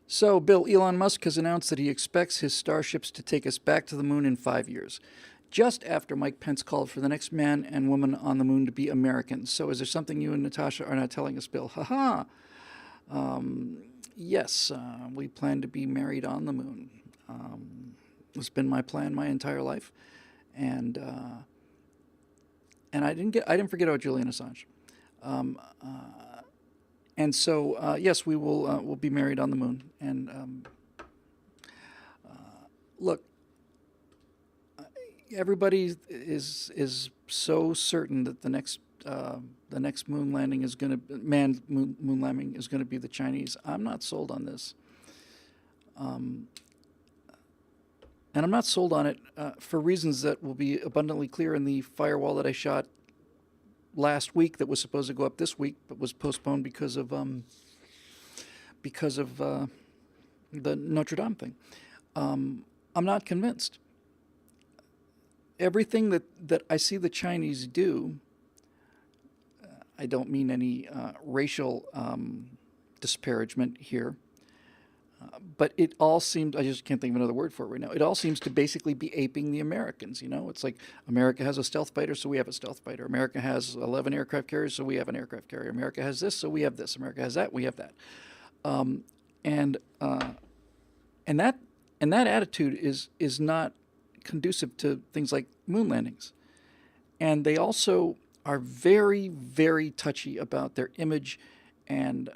So, Bill, Elon Musk has announced that he expects his starships to take us back to the moon in 5 years, just after Mike Pence called for the next man and woman on the moon to be Americans. So, is there something you and Natasha are not telling us, Bill? Haha. Yes, we plan to be married on the moon. It's been my plan my entire life, and I didn't forget about Julian Assange. Um, and so, yes, we'll be married on the moon. And look, everybody is so certain that the next moon landing is going to moon landing is going to be the Chinese. I'm not sold on this, and I'm not sold on it for reasons that will be abundantly clear in the firewall that I shot last week that was supposed to go up this week but was postponed because of the Notre Dame thing. I'm not convinced. Everything that I see the Chinese do, I don't mean any racial disparagement here, but it all seems, I just can't think of another word for it right now. It all seems to basically be aping the Americans. You know, it's like America has a stealth fighter, so we have a stealth fighter. America has 11 aircraft carriers, so we have an aircraft carrier. America has this, so we have this. America has that, we have that. Um, and uh, and that and that attitude is not conducive to things like moon landings. And they also are very, very touchy about their image and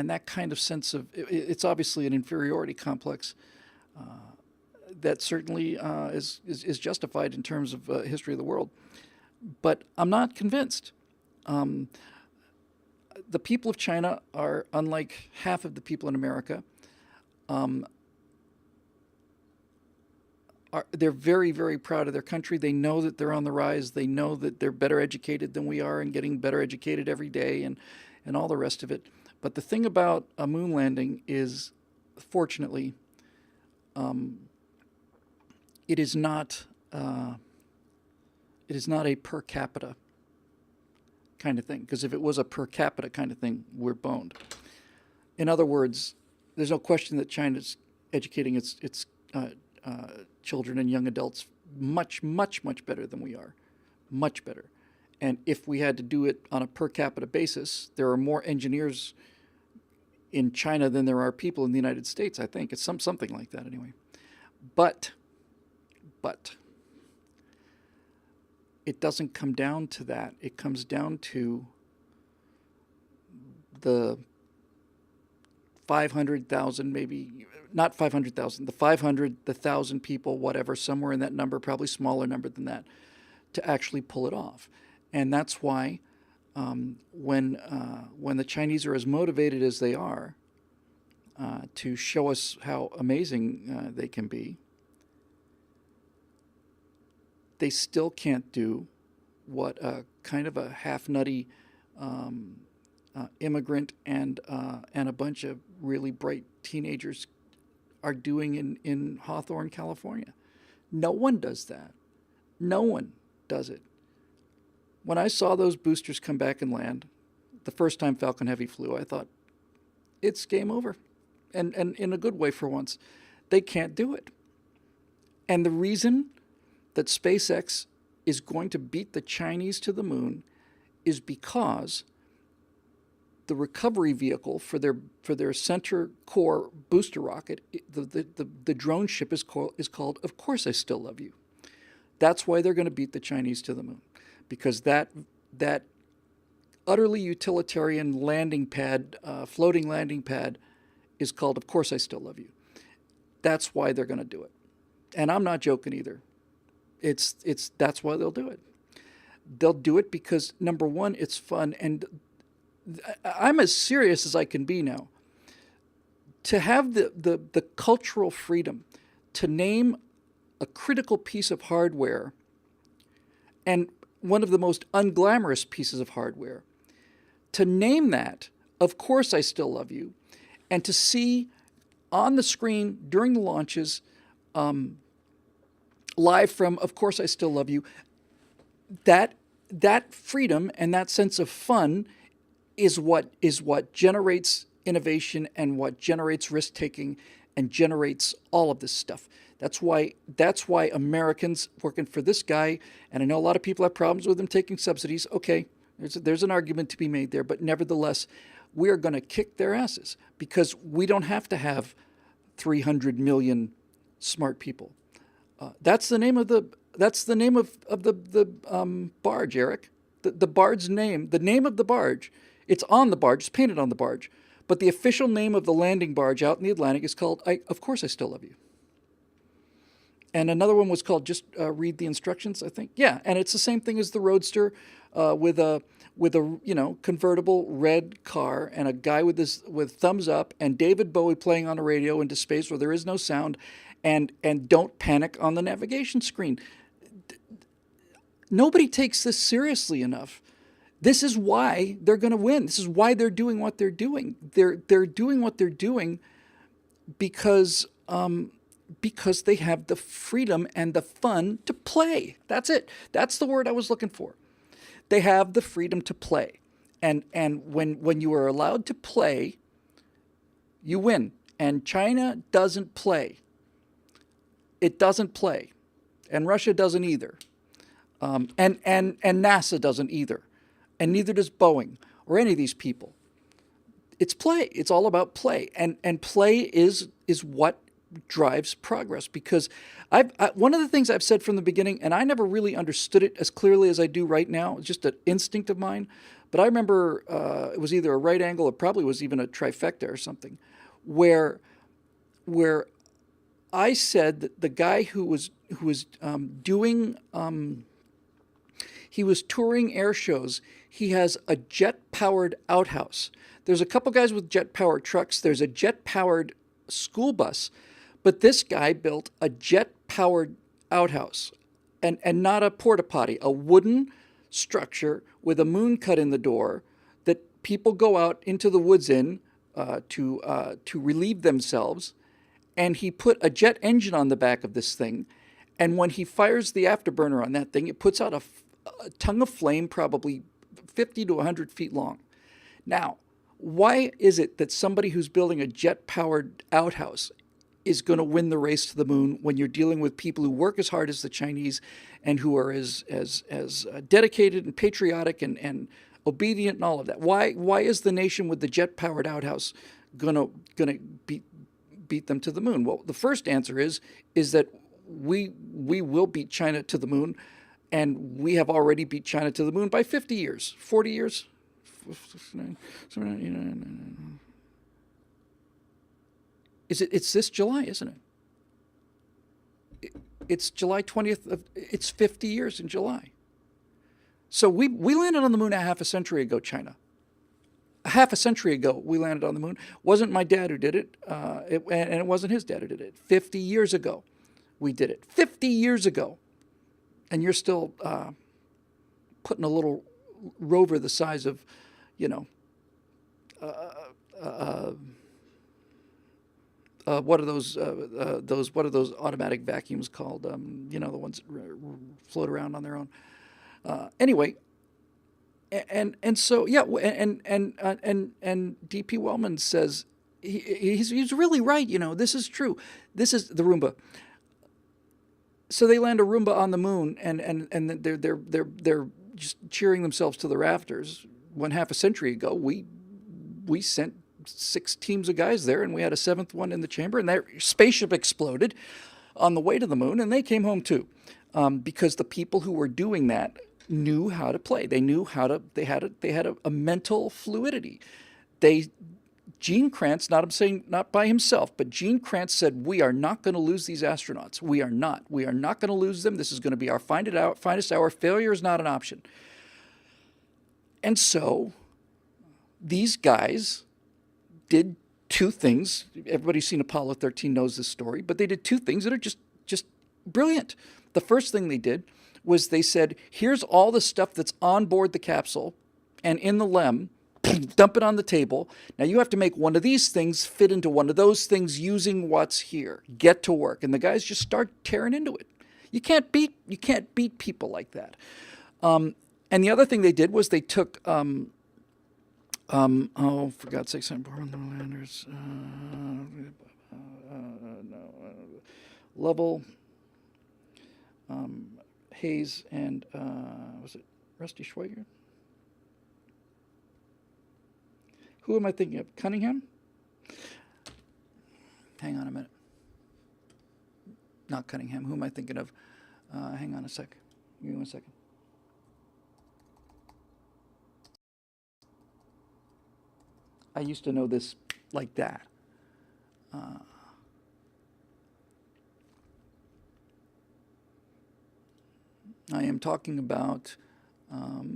that kind of sense of it's obviously an inferiority complex that certainly is justified in terms of history of the world. But I'm not convinced. Um, the people of China are unlike half of the people in America. Um, they're very, very proud of their country. They know that they're on the rise. They know that they're better educated than we are and getting better educated every day and all the rest of it. But the thing about a moon landing is, fortunately, um, it is not uh, it is not a per capita kind of thing. Because if it was a per capita kind of thing, we're boned. In other words, there's no question that China's educating its children and young adults much, much, much better than we are, much better. And if we had to do it on a per capita basis, there are more engineers in China than there are people in the United States. I think it's something like that anyway. But but it doesn't come down to that. It comes down to the 500,000, maybe not 500,000, the 500, the 1,000 people, whatever, somewhere in that number, probably smaller number than that, to actually pull it off. And that's why when the Chinese are as motivated as they are to show us how amazing they can be, they still can't do what a kind of a half nutty immigrant and a bunch of really bright teenagers are doing in Hawthorne, California. No one does that. No one does it. When I saw those boosters come back and land, the first time Falcon Heavy flew, I thought, it's game over. And in a good way for once. They can't do it. And the reason that SpaceX is going to beat the Chinese to the moon is because the recovery vehicle for their center core booster rocket, the drone ship is called Of Course I Still Love You. That's why they're going to beat the Chinese to the moon, because that utterly utilitarian landing pad, floating landing pad, is called Of Course I Still Love You. That's why they're going to do it, and I'm not joking either. That's why they'll do it. They'll do it because, number one, it's fun, and I'm as serious as I can be now. To have the cultural freedom to name a critical piece of hardware, and one of the most unglamorous pieces of hardware, to name that, Of Course I Still Love You, and to see on the screen during the launches, live from Of Course I Still Love You, that freedom and that sense of fun is what generates innovation and what generates risk taking and generates all of this stuff. That's why Americans working for this guy, and I know a lot of people have problems with him taking subsidies. Okay, there's an argument to be made there, but nevertheless, we are going to kick their asses because we don't have to have 300 million smart people. That's the name of the barge, Eric. The barge's name, the name of the barge, it's on the barge, it's painted on the barge, but the official name of the landing barge out in the Atlantic is called Of Course I Still Love You. And another one was called Just Read the Instructions, I think. Yeah, and it's the same thing as the Roadster, with a convertible red car and a guy with thumbs up and David Bowie playing on a radio into space where there is no sound, and don't panic on the navigation screen. Nobody takes this seriously enough. This is why they're going to win. This is why they're doing what they're doing. They're doing what they're doing because they have the freedom and the fun to play. That's it. That's the word I was looking for. They have the freedom to play. And when you are allowed to play, you win. And China doesn't play. It doesn't play. And Russia doesn't either. And NASA doesn't either. And neither does Boeing or any of these people. It's play. It's all about play. And play is what drives progress, because one of the things I've said from the beginning, and I never really understood it as clearly as I do right now, it's just an instinct of mine, but I remember it was either a right angle or probably was even a trifecta or something, where I said that the guy who was doing he was touring air shows. He has a jet-powered outhouse. There's a couple guys with jet-powered trucks. There's a jet-powered school bus. But this guy built a jet-powered outhouse, and not a porta potty, a wooden structure with a moon cut in the door that people go out into the woods in to relieve themselves. And he put a jet engine on the back of this thing, and when he fires the afterburner on that thing, it puts out a tongue of flame probably 50 to 100 feet long. Now, why is it that somebody who's building a jet-powered outhouse is going to win the race to the moon when you're dealing with people who work as hard as the Chinese and who are as dedicated and patriotic and obedient and all of that? Why is the nation with the jet-powered outhouse gonna beat them to the moon? Well, the first answer is that we will beat China to the moon, and we have already beat China to the moon by 50 years, 40 years. It's this July, isn't it? It's July 20th. It's 50 years in July. So we landed on the moon a half a century ago, China. A half a century ago, we landed on the moon. Wasn't my dad who did it, and it wasn't his dad who did it. 50 years ago, we did it. 50 years ago. And you're still putting a little rover the size of, what are those automatic vacuums called? The ones that float around on their own. Anyway, and so yeah, and D.P. Wellman says he's really right. This is true. This is the Roomba. So they land a Roomba on the moon, and they're just cheering themselves to the rafters. When half a century ago, we sent 6 teams of guys there, and we had a 7th one in the chamber, and their spaceship exploded on the way to the moon, and they came home too, because the people who were doing that knew how to play. They knew how to. They had a mental fluidity. Gene Kranz, not by himself, but Gene Kranz said, "We are not going to lose these astronauts. We are not. We are not going to lose them. This is going to be our finest hour. Failure is not an option." And so these guys did 2 things. Everybody's seen Apollo 13 knows this story, but they did 2 things that are just brilliant. The first thing they did was they said, "Here's all the stuff that's on board the capsule and in the LEM. Dump it on the table. Now you have to make one of these things fit into one of those things using what's here. Get to work." And the guys just start tearing into it. You can't beat people like that. And the other thing they did was they took Oh, for God's sake, landers. Level, Hayes, and was it Rusty Schweiger? Who am I thinking of? Cunningham? Hang on a minute. Not Cunningham. Who am I thinking of? Hang on a sec. Give me 1 second. I used to know this like that. I am talking about, come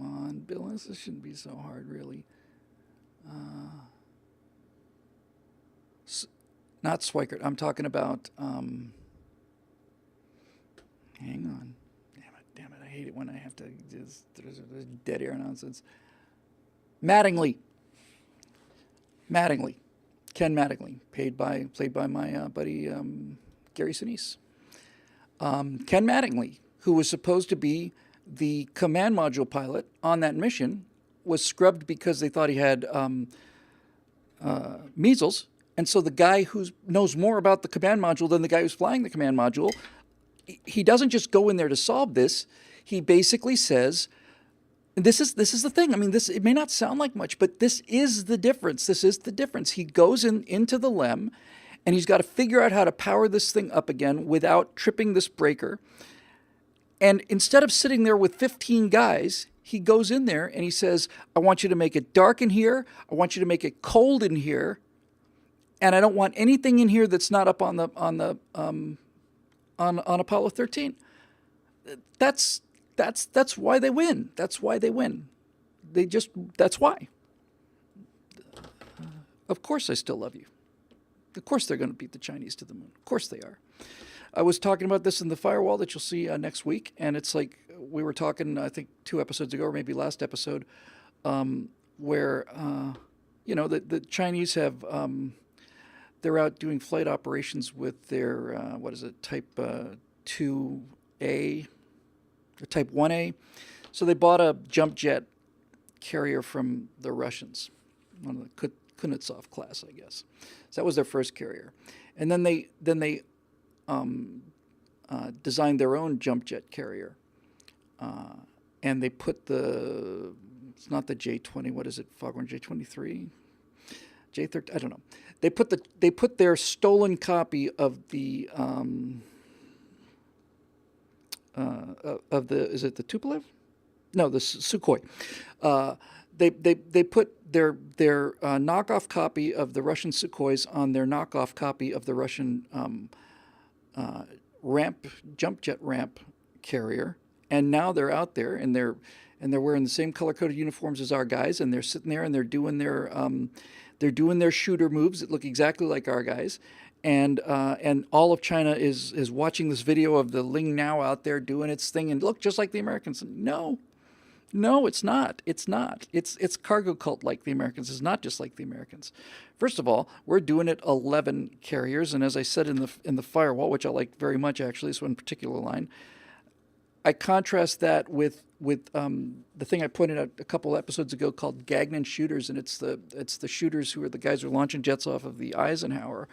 on, Bill, this shouldn't be so hard, really. Not Swikert, I'm talking about, hang on. Damn it, I hate it when I have to, there's dead air nonsense. Mattingly. Ken Mattingly, played by my buddy Gary Sinise. Ken Mattingly, who was supposed to be the command module pilot on that mission, was scrubbed because they thought he had measles. And so the guy who knows more about the command module than the guy who's flying the command module, he doesn't just go in there to solve this. He basically says, this is the thing. I mean, it may not sound like much, but this is the difference. This is the difference. He goes into the LEM, and he's got to figure out how to power this thing up again without tripping this breaker. And instead of sitting there with 15 guys, he goes in there and he says, I want you to make it dark in here. I want you to make it cold in here. And I don't want anything in here that's not up on Apollo 13. That's why they win. That's why they win. That's why. Of course I still love you. Of course they're going to beat the Chinese to the moon. Of course they are. I was talking about this in the firewall that you'll see next week, and it's like we were talking, I think, 2 episodes ago, or maybe last episode, where, the Chinese have, they're out doing flight operations with their, Type 2A, or Type 1A. So they bought a jump jet carrier from the Russians, one of the Kuznetsov class, I guess. So that was their first carrier, and then they designed their own jump jet carrier, and they put it's not the J-20, what is it? Foghorn J-23, J-13, I don't know. They put their stolen copy of the is it the Tupolev? No, the Sukhoi. They put their knockoff copy of the Russian Sukhois on their knockoff copy of the Russian jump jet ramp carrier, and now they're out there and they're wearing the same color-coded uniforms as our guys, and they're sitting there and they're doing their shooter moves that look exactly like our guys. And all of China is watching this video of the Ling Nao out there doing its thing and look just like the Americans. No, it's not. It's not. It's cargo cult like the Americans. It's not just like the Americans. First of all, we're doing it 11 carriers, and as I said in the firewall, which I like very much actually, this one particular line, I contrast that with the thing I pointed out a couple episodes ago called Gagnon shooters, and it's the shooters who are the guys who are launching jets off of the Eisenhower,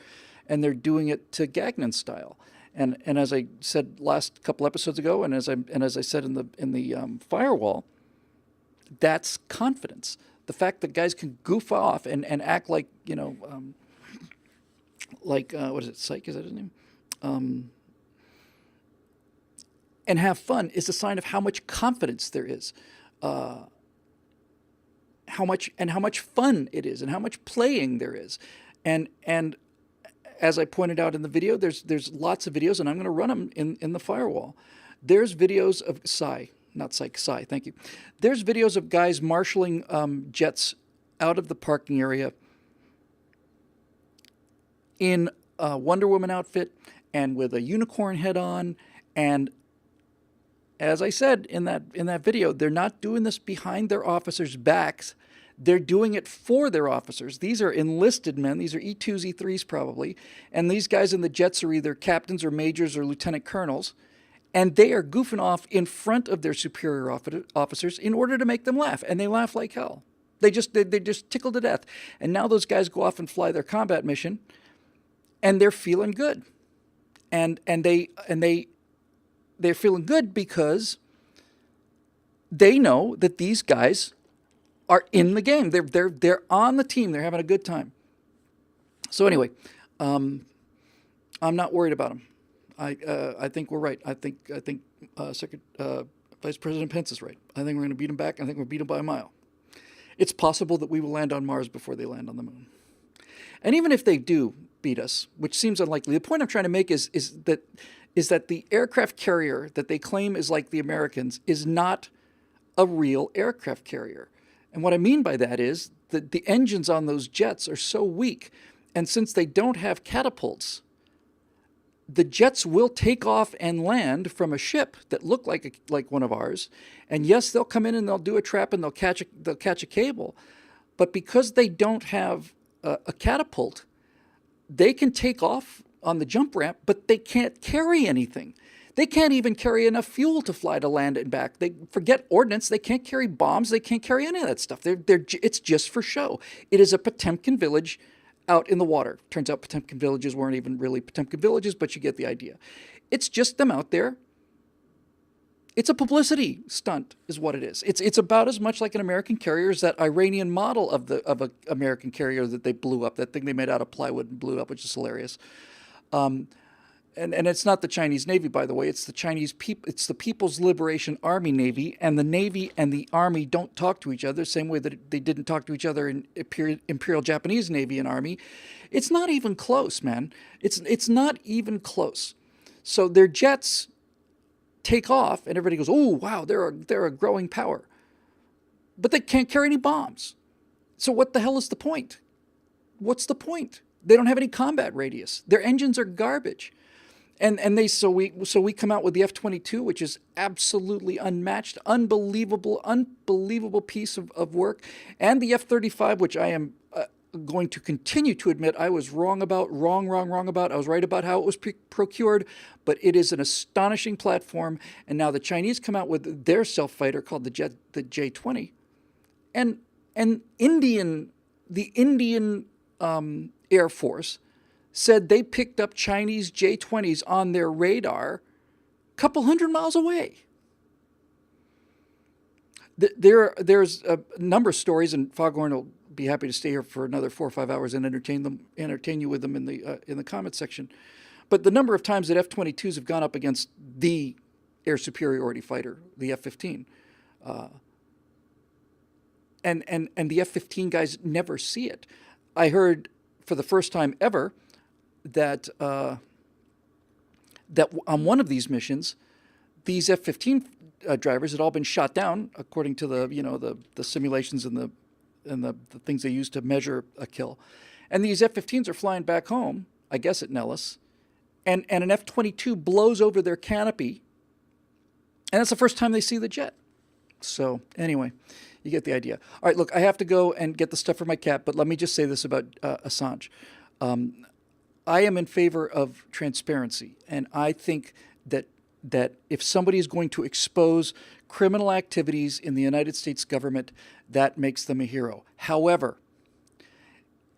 and they're doing it to Gagnon style. And as I said last couple episodes ago, and as I said in the firewall, that's confidence. The fact that guys can goof off and act like, what is it, Psych, is that his name? And have fun is a sign of how much confidence there is, how much fun it is, and how much playing there is. And as I pointed out in the video, there's lots of videos, and I'm going to run them in the firewall. There's videos of Psy, thank you. There's videos of guys marshaling jets out of the parking area in a Wonder Woman outfit and with a unicorn head on. And as I said in that video, they're not doing this behind their officers' backs. They're doing it for their officers. These are enlisted men. These are E2s, E3s probably. And these guys in the jets are either captains or majors or lieutenant colonels. And they are goofing off in front of their superior officers in order to make them laugh. And they laugh like hell. They just tickle to death. And now those guys go off and fly their combat mission, and they're feeling good. And they're feeling good because they know that these guys are in the game. They're on the team. They're having a good time. So anyway, I'm not worried about them. I think we're right. I think Vice President Pence is right. I think we're going to beat them back. I think we'll beat them by a mile. It's possible that we will land on Mars before they land on the moon. And even if they do beat us, which seems unlikely, the point I'm trying to make is that the aircraft carrier that they claim is like the Americans is not a real aircraft carrier. And what I mean by that is that the engines on those jets are so weak, and since they don't have catapults, the jets will take off and land from a ship that look like one of ours. And yes, they'll come in and they'll do a trap and they'll catch a cable. But because they don't have a catapult, they can take off on the jump ramp, but they can't carry anything. They can't even carry enough fuel to fly to land and back. They forget ordnance. They can't carry bombs. They can't carry any of that stuff. It's just for show. It is a Potemkin village out in the water. Turns out Potemkin villages weren't even really Potemkin villages, but you get the idea. It's just them out there. It's a publicity stunt is what it is. It's about as much like an American carrier as that Iranian model of an American carrier that they blew up, that thing they made out of plywood and blew up, which is hilarious. And it's not the Chinese Navy, by the way. It's it's the People's Liberation Army Navy, and the Navy and the Army don't talk to each other, same way that they didn't talk to each other in Imperial Japanese Navy and Army. It's not even close, man. It's not even close. So their jets take off, and everybody goes, "Oh, wow, they're a growing power," but they can't carry any bombs. So what the hell is the point? What's the point? They don't have any combat radius. Their engines are garbage. So we come out with the F-22, which is absolutely unmatched, unbelievable piece of work, and the F-35, which I am going to continue to admit I was wrong about. I was right about how it was procured, but it is an astonishing platform. And now the Chinese come out with their stealth fighter called the J-20, and the Indian Air Force said they picked up Chinese J-20s on their radar a couple hundred miles away. There's a number of stories, and Foghorn will be happy to stay here for another 4 or 5 hours and entertain you with them in the comment section. But the number of times that F-22s have gone up against the air superiority fighter, the F-15, and the F-15 guys never see it. I heard for the first time ever that on one of these missions, these F-15 drivers had all been shot down according to the simulations and the things they use to measure a kill, and these F-15s are flying back home, I guess at Nellis, and an F-22 blows over their canopy, and that's the first time they see the jet. So anyway, you get the idea. All right, look, I have to go and get the stuff for my cat, but let me just say this about Assange. I am in favor of transparency, and I think that if somebody is going to expose criminal activities in the United States government, that makes them a hero. However,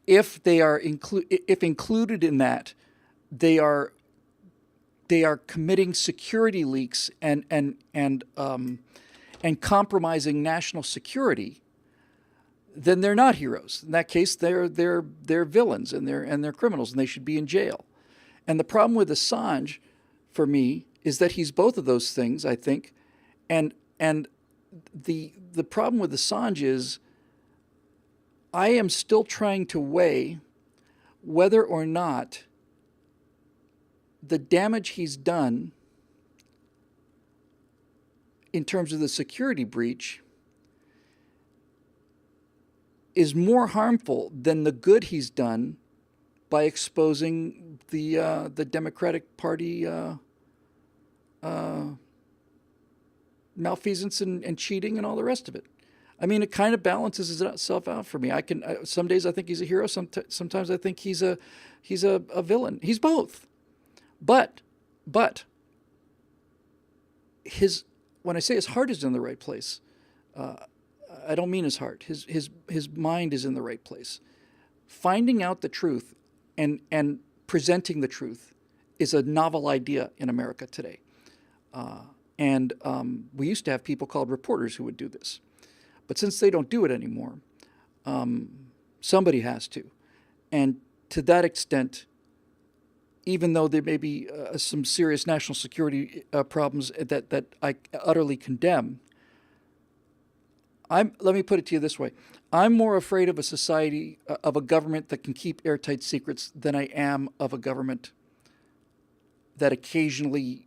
if they are included in that, they are committing security leaks and compromising national security, then they're not heroes. In that case, they're villains and they're criminals, and they should be in jail. And the problem with Assange, for me, is that he's both of those things, I think. And the problem with Assange is I am still trying to weigh whether or not the damage he's done in terms of the security breach is more harmful than the good he's done by exposing the Democratic Party malfeasance and cheating and all the rest of it. I mean, it kind of balances itself out for me. Some days I think he's a hero. Sometimes I think he's a villain. He's both. But his when I say his heart is in the right place, I don't mean his heart. His mind is in the right place. Finding out the truth and presenting the truth is a novel idea in America today. And we used to have people called reporters who would do this. But since they don't do it anymore, somebody has to. And to that extent, even though there may be some serious national security problems that I utterly condemn, let me put it to you this way. I'm more afraid of a society, of a government that can keep airtight secrets than I am of a government that occasionally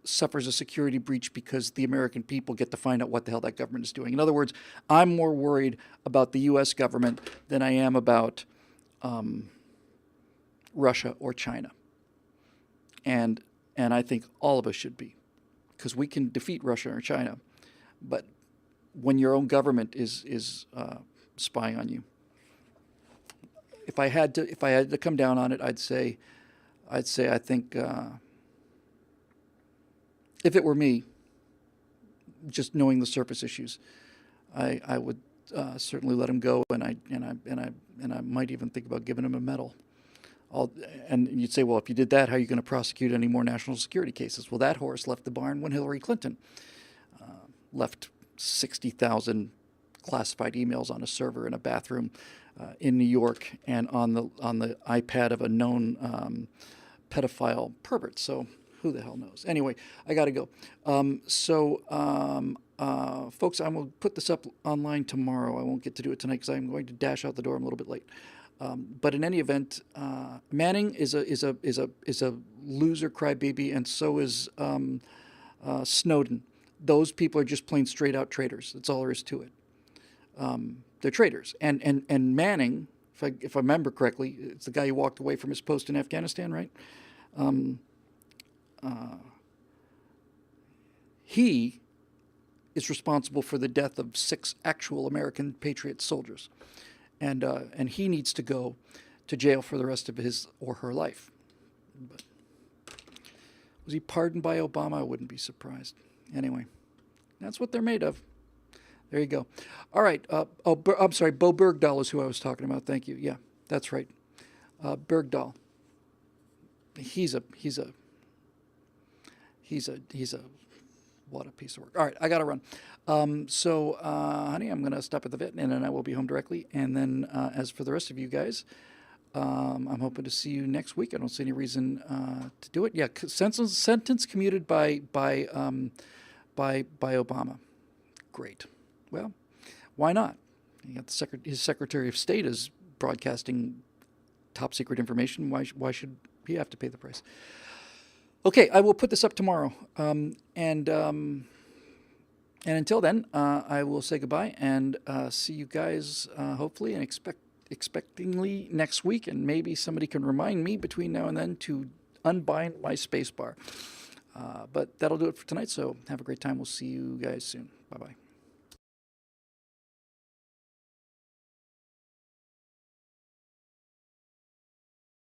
suffers a security breach because the American people get to find out what the hell that government is doing. In other words, I'm more worried about the U.S. government than I am about Russia or China. And I think all of us should be, because we can defeat Russia or China, but when your own government is spying on you, if I had to come down on it, I'd say I think if it were me, just knowing the surface issues, I would certainly let him go, and I might even think about giving him a medal. And you'd say, well, if you did that, how are you going to prosecute any more national security cases? Well, that horse left the barn when Hillary Clinton left 60,000 classified emails on a server in a bathroom in New York and on the iPad of a known pedophile pervert. So who the hell knows? Anyway, I got to go. Folks, I will put this up online tomorrow. I won't get to do it tonight because I'm going to dash out the door. I'm a little bit late. But in any event, Manning is a loser crybaby, and so is Snowden. Those people are just plain straight out traitors. That's all there is to it. They're traitors. And Manning, if I remember correctly, it's the guy who walked away from his post in Afghanistan, right? He is responsible for the death of 6 actual American Patriot soldiers. And he needs to go to jail for the rest of his or her life. But was he pardoned by Obama? I wouldn't be surprised. Anyway, that's what they're made of. There you go. All right. I'm sorry. Bo Bergdahl is who I was talking about. Thank you. Yeah, that's right. Bergdahl. He's a what a piece of work. All right, I got to run. Honey, I'm going to stop at the vet, and then I will be home directly. And then as for the rest of you guys, I'm hoping to see you next week. I don't see any reason to do it. Yeah, sentence commuted by Obama. Great. Well, why not? You got his Secretary of State is broadcasting top secret information. Why should he have to pay the price? Okay, I will put this up tomorrow. And until then, I will say goodbye and see you guys hopefully and expectingly next week. And maybe somebody can remind me between now and then to unbind my space bar. But that'll do it for tonight. So have a great time. We'll see you guys soon. Bye-bye.